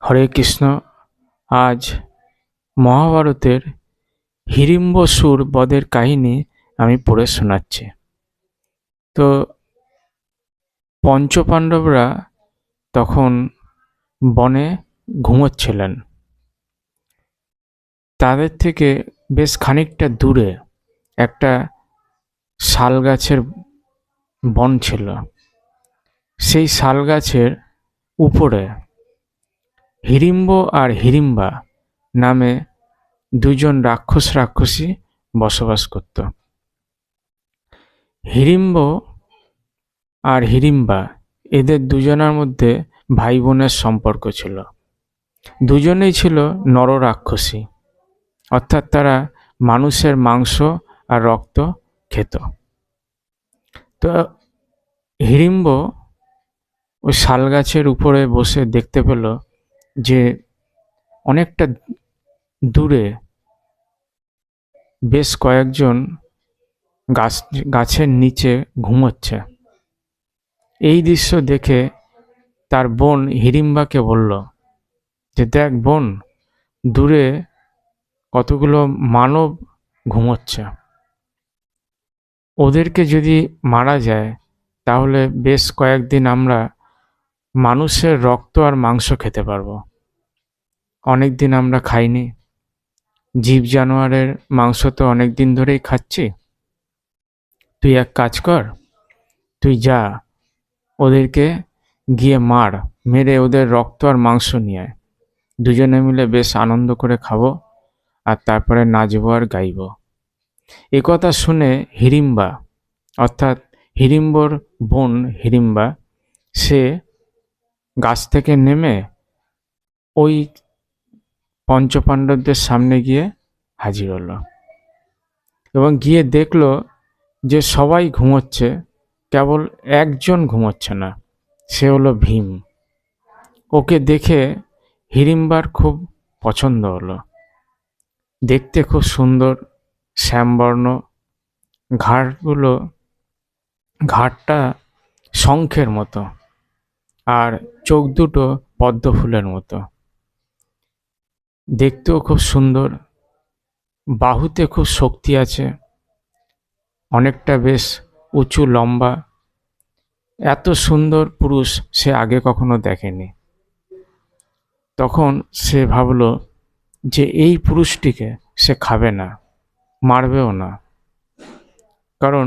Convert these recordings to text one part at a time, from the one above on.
হরে কৃষ্ণ। আজ মহাভারতের হিড়িম্বাসুর বধের কাহিনী আমি পড়ে শোনাচ্ছি। তো পঞ্চপাণ্ডবরা তখন বনে ঘুমোচ্ছিলেন। তাদের থেকে বেশ খানিকটা দূরে একটা শাল গাছের বন ছিল। সেই শাল গাছের উপরে হিড়িম্ব আর হিড়িম্বা নামে দুজন রাক্ষসী বসবাস করত। হিড়িম্ব আর হিড়িম্বা এদের দুজনের মধ্যে ভাই বোনের সম্পর্ক ছিল। দুজনেই ছিল নররাক্ষসী, অর্থাৎ তারা মানুষের মাংস আর রক্ত খেত। তো হিড়িম্ব ওই শাল গাছের উপরে বসে দেখতে পেল যে অনেকটা দূরে বেশ কয়েকজন গাছের নিচে ঘুমোচ্ছে। এই দৃশ্য দেখে তার বোন হিড়িম্বাকে বলল যে, দেখ বোন, দূরে কতগুলো মানব ঘুমোচ্ছে। ওদেরকে যদি মারা যায় তাহলে বেশ কয়েকদিন আমরা মানুষের রক্ত আর মাংস খেতে পারবো। অনেকদিন আমরা খাইনি, জীব জানোয়ারের মাংস তো অনেকদিন ধরেই খাচ্ছি। তুই এক কাজ কর, তুই যা ওদেরকে গিয়ে মেরে ওদের রক্ত আর মাংস নিয়ে আয়। দুজনে মিলে বেশ আনন্দ করে খাবো আর তারপরে নাচবো আর গাইবো। একথা শুনে হিড়িম্বা, অর্থাৎ হিড়িম্বর বোন হিড়িম্বা, সে গাছ থেকে নেমে ওই পঞ্চপাণ্ডবদের সামনে গিয়ে হাজির হলো এবং গিয়ে দেখলো যে সবাই ঘুমোচ্ছে, কেবল একজন ঘুমোচ্ছে না, সে হলো ভীম। ওকে দেখে হিড়িম্বার খুব পছন্দ হলো। দেখতে খুব সুন্দর, শ্যামবর্ণ, ঘাড়টা শঙ্খের মতো আর চোখ দুটো পদ্ম ফুলের মতো। দেখতেও খুব সুন্দর, বাহুতে খুব শক্তি আছে, অনেকটা বেশ উঁচু লম্বা। এত সুন্দর পুরুষ সে আগে কখনো দেখেনি। তখন সে ভাবলো যে এই পুরুষটিকে সে খাবে না, মারবেও না, কারণ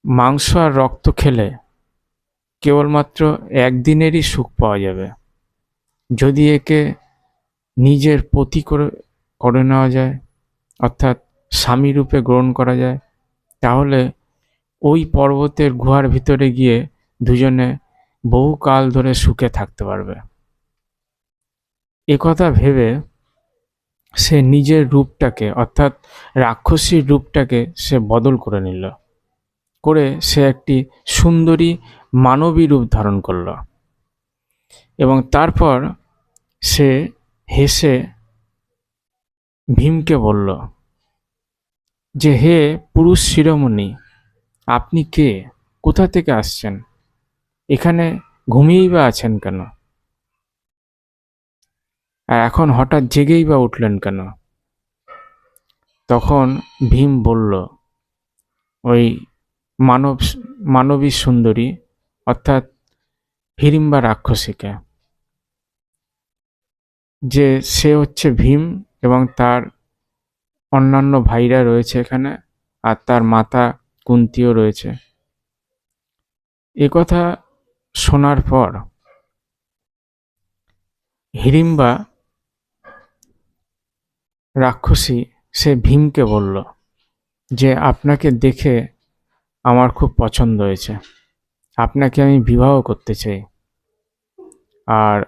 মাংস আর রক্ত খেলে কেবলমাত্র একদিনেরই সুখ পাওয়া যাবে। যদি একে নিজের পতি করে নেওয়া যায়, অর্থাৎ স্বামী রূপে গ্রহণ করা যায়, তাহলে ওই পর্বতের গুহার ভিতরে গিয়ে দুজনে বহুকাল ধরে সুখে থাকতে পারবে। একথা ভেবে সে নিজের রূপটাকে, অর্থাৎ রাক্ষসীর রূপটাকে সে বদল করে নিল, করে সে একটি সুন্দরী মানবী রূপ ধারণ করল এবং তারপর সে হেসে ভীমকে বলল যে, হে পুরুষ শিরোমণি, আপনি কে? কোথা থেকে আসছেন? এখানে ঘুমিয়েই বা আছেন কেন? আর এখন হঠাৎ জেগেই বা উঠলেন কেন? তখন ভীম বলল ওই মানবী সুন্দরী, অর্থাৎ হিড়িম্বা রাক্ষসীকে, যে সে হচ্ছে ভীম এবং তার অন্যান্য ভাইরা রয়েছে এখানে, আর তার মাতা কুন্তিও রয়েছে। একথা শোনার পর হিড়িম্বা রাক্ষসী সে ভীমকে বলল যে, আপনাকে দেখে আমার খুব পছন্দ হয়েছে, আপনাকে আমি বিবাহ করতে চাই। আর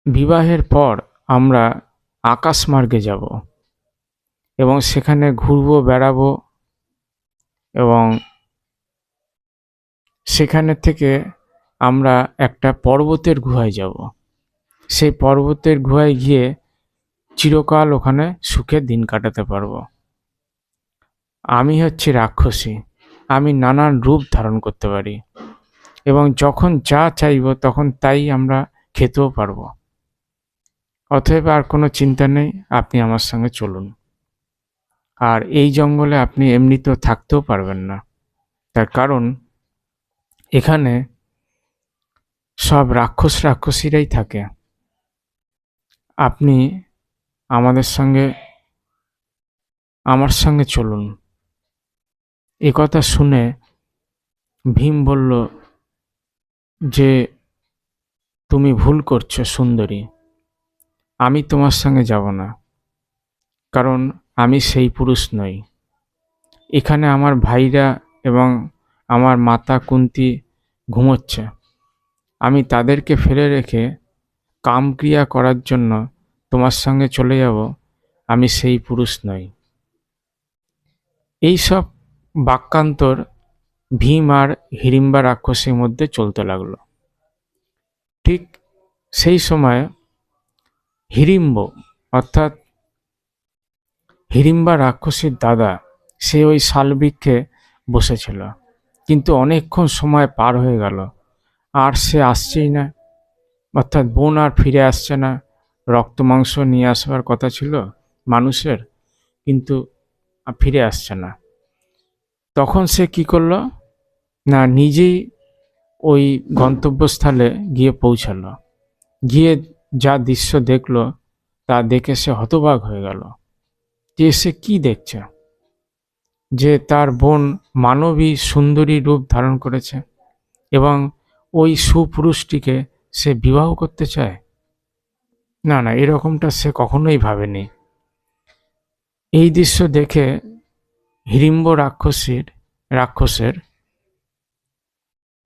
বিবাহের পর আমরা আকাশমার্গে যাব এবং সেখানে ঘুরবো, বেড়াবো এবং সেখানে থেকে আমরা একটা পর্বতের গুহায় যাব। সেই পর্বতের গুহায় গিয়ে চিরকাল ওখানে সুখে দিন কাটাতে পারবো। আমি হচ্ছি রাক্ষসী, আমি নানান রূপ ধারণ করতে পারি এবং যখন যা চাইবো তখন তাই আমরা খেতেও পারবো। অতএব আর কোনো চিন্তা নেই, আপনি আমার সঙ্গে চলুন। আর এই জঙ্গলে আপনি এমনিতেও থাকতেও পারবেন না, তার কারণ এখানে সব রাক্ষসীরাই থাকে। আপনি আমার সঙ্গে চলুন। এ কথা শুনে ভীম বলল যে, তুমি ভুল করছো সুন্দরী, আমি তোমার সঙ্গে যাব না, কারণ আমি সেই পুরুষ নই। এখানে আমার ভাইরা এবং আমার মাতা কুন্তী ঘুমোচ্ছে, আমি তাদেরকে ফেলে রেখে কামক্রিয়া করার জন্য তোমার সঙ্গে চলে যাব, আমি সেই পুরুষ নই। এইসব বাক্যান্তর ভীম আর হিড়িম্বা রাক্ষসীর মধ্যে চলতে লাগলো। ঠিক সেই সময় হিড়িম্ব অর্থাৎ হিড়িম্বা রাক্ষসীর দাদা, সে ওই শালবৃক্ষে বসেছিল, কিন্তু অনেকক্ষণ সময় পার হয়ে গেল আর সে আসছেই না, অর্থাৎ বোন আর ফিরে আসছে না। রক্ত মাংস নিয়ে আসবার কথা ছিল মানুষের, কিন্তু ফিরে আসছে না। তখন সে কি করলো না, নিজেই ওই গন্তব্যস্থলে গিয়ে পৌঁছালো। গিয়ে যা দৃশ্য দেখলো তা দেখে সে হতবাক হয়ে গেল যে সে কি দেখছে, যে তার বোন মানবী সুন্দরী রূপ ধারণ করেছে এবং ওই সুপুরুষটিকে সে বিবাহ করতে চায়। না না, এরকমটা সে কখনোই ভাবেনি। এই দৃশ্য দেখে হিড়িম্ব রাক্ষসের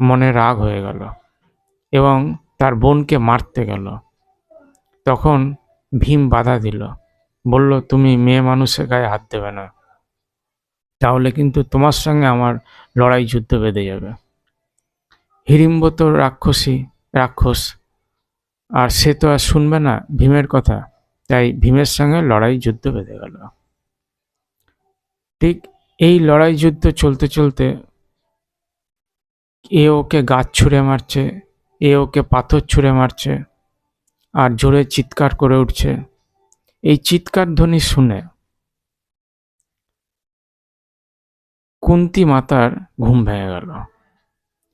মনে রাগ হয়ে গেল এবং তার বোনকে মারতে গেল। তখন ভীম বাধা দিল, বলল, তুমি মেয়ে মানুষের গায়ে হাত দেবে না, তাহলে কিন্তু তোমার সঙ্গে আমার লড়াই যুদ্ধ বেঁধে যাবে। হিড়িম্ব তো রাক্ষস, আর সে তো আর শুনবে না ভীমের কথা, তাই ভীমের সঙ্গে লড়াই যুদ্ধ বেঁধে গেল। ঠিক এই লড়াই যুদ্ধ চলতে চলতে এ ওকে গাছ ছুঁড়ে মারছে, এ ওকে পাথর ছুঁড়ে মারছে আর জোরে চিৎকার করে উঠছে। এই চিৎকার ধ্বনি শুনে কুন্তী মাতার ঘুম ভেঙে গেল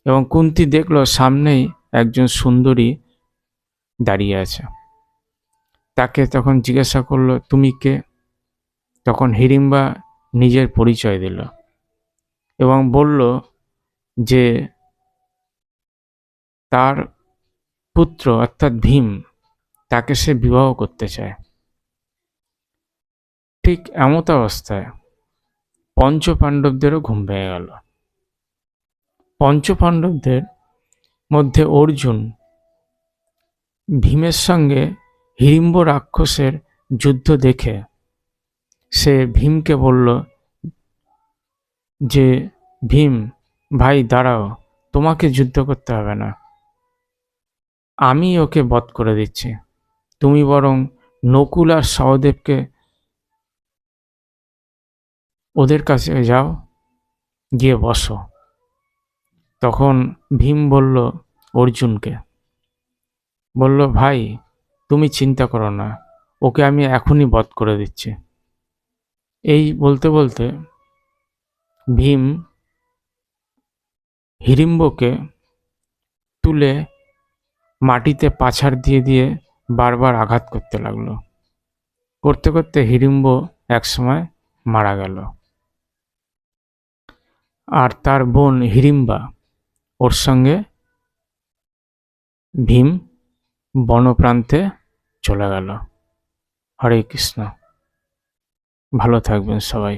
এবং কুন্তী দেখলো সামনেই একজন সুন্দরী দাঁড়িয়ে আছে। তাকে তখন জিজ্ঞাসা করলো, তুমি কে? তখন হিড়িম্বা নিজের পরিচয় দিল এবং বলল যে তার পুত্র অর্থাৎ ভীম, তাকে সে বিবাহ করতে চায়। ঠিক এমত অবস্থায় পঞ্চপাণ্ডবদেরও ঘুম ভেঙে গেল। পঞ্চপাণ্ডবদের মধ্যে অর্জুন ভীমের সঙ্গে হিড়িম্ব রাক্ষসের যুদ্ধ দেখে সে ভীমকে বলল যে, ভীম ভাই দাঁড়াও, তোমাকে যুদ্ধ করতে হবে না, আমি ওকে বধ করে দিচ্ছি, তুমি বরং নকুল আর সহদেবকে ওদের কাছে যাও, গিয়ে বসো। তখন ভীম বলল অর্জুনকে, বলল, ভাই তুমি চিন্তা করো না, ওকে আমি এখনই বধ করে দিচ্ছি। এই বলতে বলতে ভীম হিড়িম্বকে তুলে মাটিতে পাছাড় দিয়ে দিয়ে বারবার আঘাত করতে লাগলো। করতে করতে হিড়িম্ব একসময় মারা গেল আর তার বোন হিড়িম্বা ওর সঙ্গে ভীম বনপ্রান্তে চলে গেল। হরে কৃষ্ণ। ভালো থাকবেন সবাই।